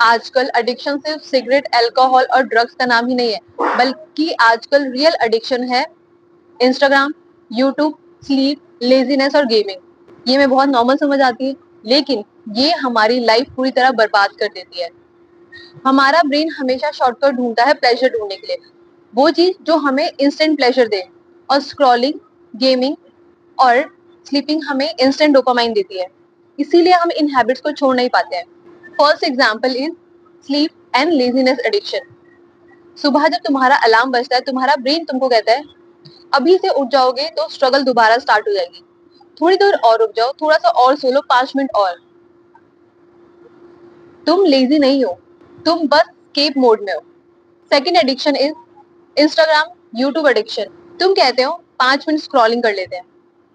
आजकल एडिक्शन सिर्फ cigarette, alcohol और ड्रग्स का नाम ही नहीं है, बल्कि आजकल रियल एडिक्शन है इंस्टाग्राम, यूट्यूब, स्लीप, लेजीनेस और गेमिंग। ये मैं बहुत नॉर्मल समझ आती है, लेकिन ये हमारी लाइफ पूरी तरह बर्बाद कर देती है। हमारा ब्रेन हमेशा शॉर्टकट ढूंढता है प्लेजर ढूंढने के लिए, वो चीज जो हमें इंस्टेंट प्लेजर दे, और स्क्रॉलिंग, गेमिंग और स्लीपिंग हमें इंस्टेंट डोपामाइन देती है। इसीलिए हम इन हैबिट्स को छोड़ नहीं पाते हैं। First example is sleep and laziness addiction. सुबह जब तुम्हारा अलार्म बजता है, तुम्हारा ब्रेन तुमको कहता है अभी से उठ जाओगे तो स्ट्रगल दोबारा स्टार्ट हो जाएगी, थोड़ी देर और रुक जाओ, थोड़ा सा और सो लो, 5 मिनट और। तुम लेजी नहीं हो, तुम बस स्केप मोड में हो। Second addiction is Instagram, YouTube addiction. तुम कहते हो 5 मिनट स्क्रॉलिंग कर लेते हैं,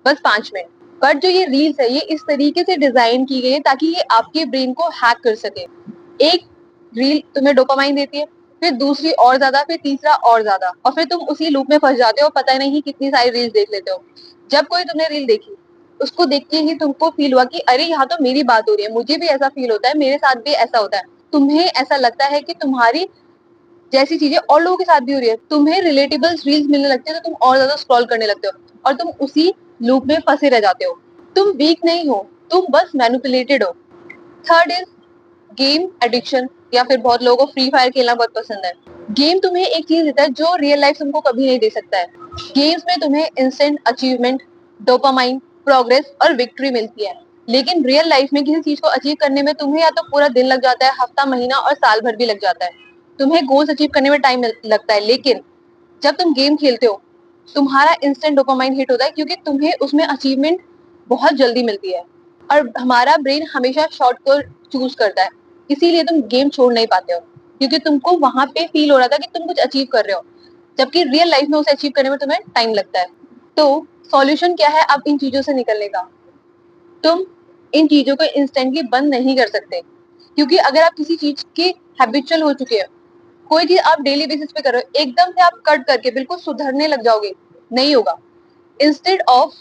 बस 5 मिनट। बट जो ये रील्स है, ये इस तरीके से डिजाइन की गई है ताकि ये आपके ब्रेन को हैक कर सके। एक रील तुम्हें डोपामाइन देती है, फिर दूसरी और ज्यादा, फिर तीसरा और ज्यादा, और फिर तुम उसी लूप में फंस जाते हो, पता ही नहीं कितनी सारी रील्स देख लेते हो। जब कोई तुमने रील देखी, उसको देख के ही तुमको फील हुआ कि अरे यहाँ तो मेरी बात हो रही है, मुझे भी ऐसा फील होता है, मेरे साथ भी ऐसा होता है। तुम्हें ऐसा लगता है कि तुम्हारी जैसी चीजें और लोगों के साथ भी हो रही है, तुम्हें रिलेटेबल रील्स मिलने लगते हैं, तो तुम और ज्यादा स्क्रॉल करने लगते हो और तुम उसी लूप में फंसे रह जाते हो। तुम वीक नहीं हो, तुम बस मैनिपुलेटेड हो। थर्ड इज गेम एडिक्शन, या फिर बहुत लोगों को फ्री फायर खेलना बहुत पसंद है। गेम तुम्हें एक चीज देता है जो रियल लाइफ तुमको कभी नहीं दे सकता है। गेम्स में तुम्हें इंस्टेंट अचीवमेंट, डोपामाइन, प्रोग्रेस और विक्ट्री मिलती है। लेकिन रियल लाइफ में किसी चीज को अचीव करने में तुम्हें या तो पूरा दिन लग जाता है, हफ्ता, महीना और साल भर भी लग जाता है। तुम्हें गोल्स अचीव करने में टाइम लगता है, लेकिन जब तुम गेम खेलते हो, तुम्हारा इंस्टेंट डोपामाइन हिट होता है, क्योंकि तुम्हें उसमें अचीवमेंट बहुत जल्दी मिलती है। और हमारा ब्रेन हमेशा शॉर्ट को चूज करता है, इसीलिए तुम गेम छोड़ नहीं पाते हो, क्योंकि तुमको वहां पे फील हो रहा था कि तुम कुछ अचीव कर रहे हो, जबकि रियल लाइफ में उसे अचीव करने में तुम्हें टाइम लगता है। तो सॉल्यूशन क्या है अब इन चीजों से निकलने का? तुम इन चीजों को इंस्टेंटली बंद नहीं कर सकते, क्योंकि अगर आप किसी चीज के हैबिचुअल हो चुके हो, कोई चीज आप डेली बेसिस पे कर रहे हो, एकदम से आप कट करके बिल्कुल सुधरने लग जाओगे, नहीं होगा। Instead of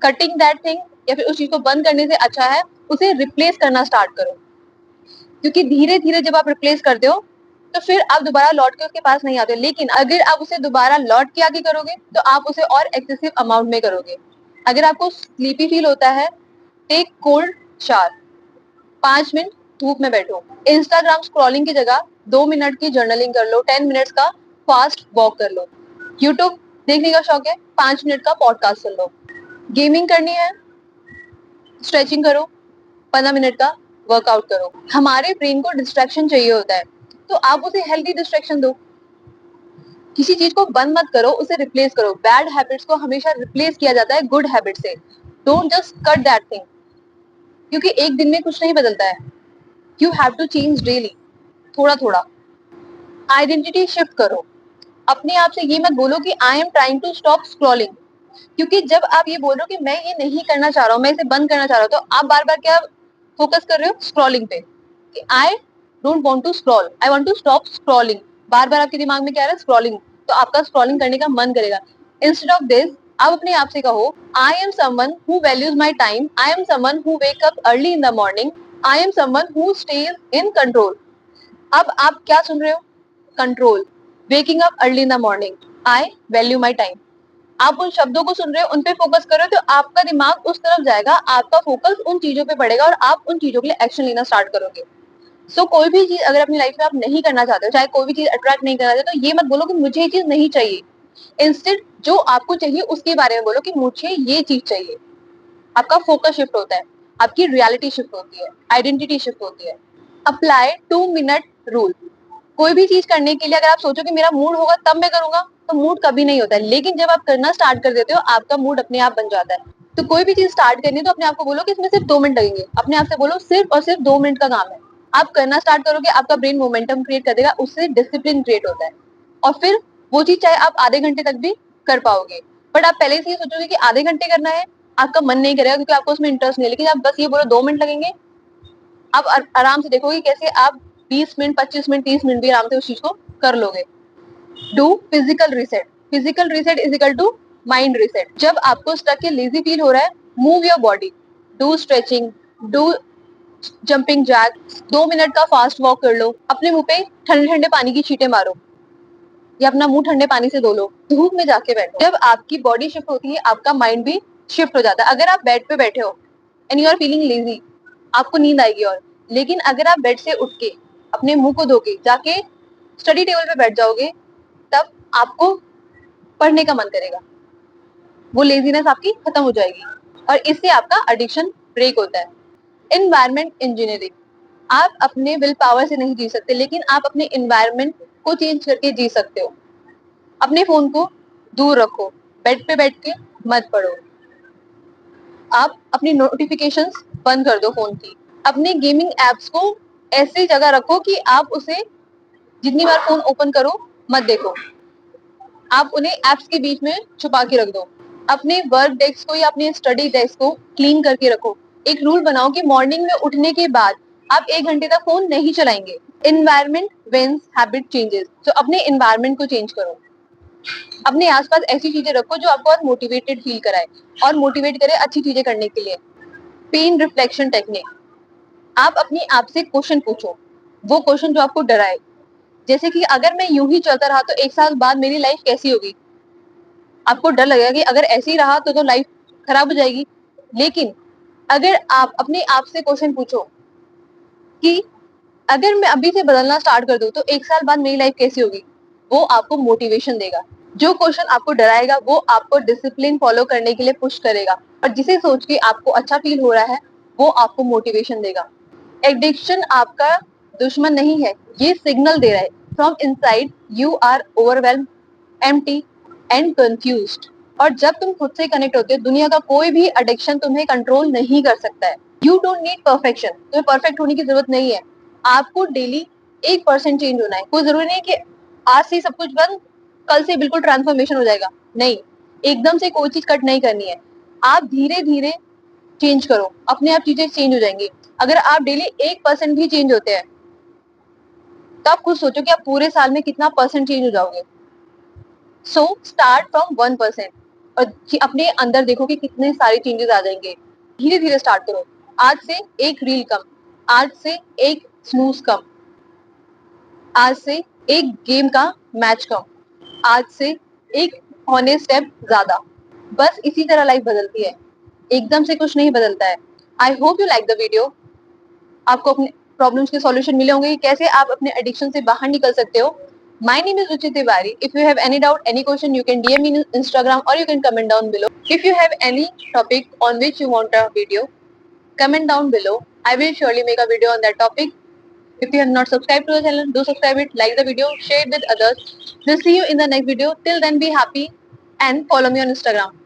cutting that thing, या फिर उस चीज को बंद करने से अच्छा है उसे रिप्लेस करना स्टार्ट करो, क्योंकि धीरे धीरे जब आप रिप्लेस करते हो तो फिर आप दोबारा लौट के उसके पास नहीं आते। लेकिन अगर आप उसे दोबारा लौट के आगे करोगे तो आप उसे और एक्सेसिव अमाउंट में करोगे। अगर आपको स्लीपी फील होता है, टेक कोल्ड शावर, 5 मिनट धूप में बैठो। इंस्टाग्राम स्क्रॉलिंग की जगह 2 मिनट की जर्नलिंग कर लो, 10 मिनट्स का फास्ट वॉक कर लो। यूट्यूब देखने का शौक है, 5 मिनट का पॉडकास्ट सुन लो। गेमिंग करनी है, स्ट्रेचिंग करो, 15 मिनट का वर्कआउट करो। हमारे ब्रेन को डिस्ट्रैक्शन चाहिए होता है, तो आप उसे हेल्दी डिस्ट्रैक्शन दो। किसी चीज को बंद मत करो, उसे रिप्लेस करो। बैड हैबिट्स को हमेशा रिप्लेस किया जाता है गुड हैबिट से। Don't just cut that thing, क्योंकि एक दिन में कुछ नहीं बदलता है। You have to change daily, थोड़ा थोड़ा। आइडेंटिटी शिफ्ट करो। अपने आप से ये मत बोलो कि I am trying to stop scrolling, क्योंकि जब आप ये बोल रहे हो कि मैं ये नहीं करना चाह रहा हूँ, मैं इसे बंद करना चाह रहा हूँ, तो आप बार बार क्या फोकस कर रहे हो? स्क्रॉलिंग पे, कि I don't want to scroll, I want to stop scrolling. बार बार आपके दिमाग में क्या आ रहा है? स्क्रॉलिंग। तो आपका स्क्रॉलिंग करने का मन करेगा। इंस्टेड ऑफ दिस, आप अपने आप से कहो I am someone who values my time, I am someone who wake up early in the morning, I am someone who stays in control. अब आप क्या सुन रहे हो? Control, waking up early in the morning, I value my time. आप उन शब्दों को सुन रहे हो, उन पे फोकस कर रहे हो, तो आपका दिमाग उस तरफ जाएगा, आपका फोकस उन चीजों पे पड़ेगा और आप उन चीजों के लिए एक्शन लेना स्टार्ट करोगे। सो कोई भी चीज अगर अपनी लाइफ में आप नहीं करना चाहते हो, चाहे कोई भी चीज अट्रैक्ट नहीं करना चाहते, तो ये मत बोलो कि मुझे ये चीज नहीं चाहिए। इंस्टेड जो आपको चाहिए उसके बारे में बोलो कि मुझे ये चीज चाहिए। आपका फोकस शिफ्ट होता है, आपकी रियलिटी शिफ्ट होती है, आइडेंटिटी शिफ्ट होती है। Apply 2 minute rule. कोई भी चीज करने के लिए अगर आप सोचो कि मेरा मूड होगा तब मैं करूंगा, तो मूड कभी नहीं होता है। लेकिन जब आप करना स्टार्ट कर देते हो, आपका मूड अपने आप बन जाता है। तो कोई भी चीज स्टार्ट करनी है तो अपने आप को बोलो कि इसमें सिर्फ 2 मिनट लगेंगे। अपने आप से बोलो सिर्फ और सिर्फ 2 मिनट का काम है। आप करना स्टार्ट करोगे, आपका ब्रेन मोमेंटम क्रिएट कर देगा, उससे डिसिप्लिन क्रिएट होता है, और फिर वो चीज चाहे आप आधे घंटे तक भी कर पाओगे। बट आप पहले से ये सोचोगे कि आधे घंटे करना है, आपका मन नहीं करेगा, क्योंकि आपको उसमें इंटरेस्ट नहीं है। लेकिन आप बस ये बोलो 2 मिनट लगेंगे, आप आराम से देखोगे कैसे आप 20 मिनट, 25 मिनट, 30 मिनट भी आराम से उस चीज को कर लोगे। Do physical reset. Physical reset is equal to mind reset. जब आपको स्टक या लेजी फील हो रहा है, move your body, do stretching, do jumping jack, 2 minute का फास्ट वॉक कर लो, अपने मुंह पे ठंडे ठंडे पानी की छींटे मारो या अपना मुंह ठंडे पानी से धो लो, धूप में जाके बैठो। जब आपकी बॉडी शिफ्ट होती है, आपका माइंड भी शिफ्ट हो जाता है। अगर आप बेड पे बैठे हो and you are feeling lazy, आपको नींद आएगी। और लेकिन अगर आप बेड से उठ के अपने मुंह को धो के जाके स्टडी टेबल पे बैठ जाओगे, तब आपको पढ़ने का मन करेगा, वो लेजीनेस आपकी खत्म हो जाएगी और इससे आपका एडिक्शन ब्रेक होता है। एनवायरमेंट इंजीनियरिंग, आप अपने विल पावर से नहीं जी सकते, लेकिन आप अपने एनवायरमेंट को चेंज करके जी सकते हो। अपने फोन को दूर रखो, बेड पे बैठ के मत पढ़ो। आप अपनी नोटिफिकेशंस बंद कर दो फोन की। अपने गेमिंग एप्स को ऐसी जगह रखो कि आप उसे जितनी बार फोन ओपन करो मत देखो, आप उन्हें एप्स के बीच में छुपा के रख दो। अपने वर्क डेस्क को या अपने स्टडी डेस्क को क्लीन करके रखो। एक रूल बनाओ कि मॉर्निंग में उठने के बाद आप 1 घंटे तक फोन नहीं चलाएंगे। एनवायरमेंट वेन्स हैबिट चेंजेस, तो अपने एनवायरमेंट को चेंज करो। अपने आसपास ऐसी चीजें रखो जो आपको और मोटिवेटेड फील कराए और मोटिवेट करे अच्छी चीजें करने के लिए। पेन रिफ्लेक्शन टेक्निक, आप अपने आप से क्वेश्चन पूछो, वो क्वेश्चन जो आपको डराए। जैसे कि अगर मैं यूं ही चलता रहा तो 1 साल बाद मेरी लाइफ कैसी होगी। आपको डर लगेगा कि अगर ऐसे ही रहा तो लाइफ खराब हो जाएगी। लेकिन अगर आप अपने आप से क्वेश्चन पूछो कि अगर मैं अभी से बदलना स्टार्ट कर दूं तो 1 साल बाद मेरी लाइफ कैसी होगी, वो आपको मोटिवेशन देगा। जो क्वेश्चन आपको डराएगा वो आपको डिसिप्लिन फॉलो करने के लिए पुश करेगा और जिसे सोच के आपको अच्छा फील हो रहा है वो आपको मोटिवेशन देगा। एडिक्शन आपका दुश्मन नहीं है, ये सिग्नल दे रहा है from inside you are overwhelm, empty and confused. और जब तुम खुद से कनेक्ट होते हो, दुनिया का कोई भी एडिक्शन तुम्हें कंट्रोल नहीं कर सकता है। यू डोंट नीड परफेक्शन, तुम्हें परफेक्ट होने की जरूरत नहीं है। आपको डेली 1% चेंज होना है। कोई जरूरी नहीं कि आज से सब कुछ बंद, कल से बिल्कुल ट्रांसफॉर्मेशन हो जाएगा। नहीं, एकदम से कोई चीज कट नहीं करनी है। आप धीरे धीरे चेंज करो, अपने आप चीजें चेंज हो जाएंगी। अगर आप डेली 1% भी चेंज होते हैं तो आप खुद सोचो कि आप पूरे साल में कितना परसेंट चेंज हो जाओगे। सो स्टार्ट फ्रॉम 1% और अपने अंदर देखो कि कितने सारे चेंजेस आ जाएंगे। धीरे धीरे स्टार्ट करो। आज से एक रील कम, आज से एक स्नूज कम, आज से एक गेम का मैच कम, आज से एक ऑनेस्ट स्टेप ज्यादा। बस इसी तरह लाइफ बदलती है, एकदम से कुछ नहीं बदलता है। I hope you like the video. आपको अपने प्रॉब्लम्स के सॉल्यूशन मिले होंगे कि कैसे आप अपने एडिक्शन से बाहर निकल सकते हो। My name is Ruchi Tiwari. If you have any doubt, any question, you can DM me on Instagram or you can comment down below. If you have any topic on which you want a video, comment down below. I will surely make a video on that topic. If you have not subscribed to the channel, do subscribe it, like the video, share it with others. We'll see you in the next video. Till then, be happy and follow me on Instagram.